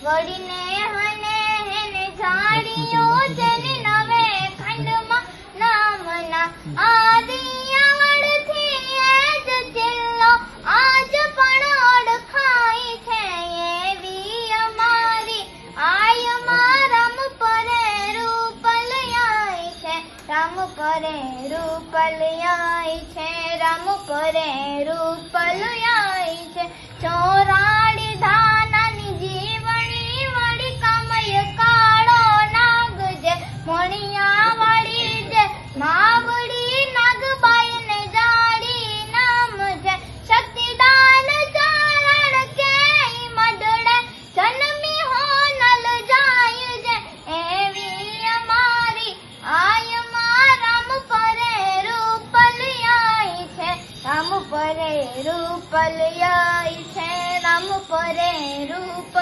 વળીને હને હેને જાડીઓ જેને નવે ખંડમાં નામના આદિયાવળથી એ જ જિલ્લો આજ પણ ઓળખાય છે એવી અમારી આયમાં રામપરે રૂપલયાય છે રામપરે રૂપલયાય છે રામપરે રૂપલયાય છે ચોરાડી ધાનાની જીવણી વળી કામય કાળો નાગ જે મણિયા વાળી જે માવડી નાગબાઈને જાડી નામ છે શક્તિદાન ચારણ કે મડડે જન્મી હો નલ જાય છે એવી અમારી આયમાં રામપરે રૂપલયાય છે રામપરે રૂપલયાય છે રામપરે રૂપ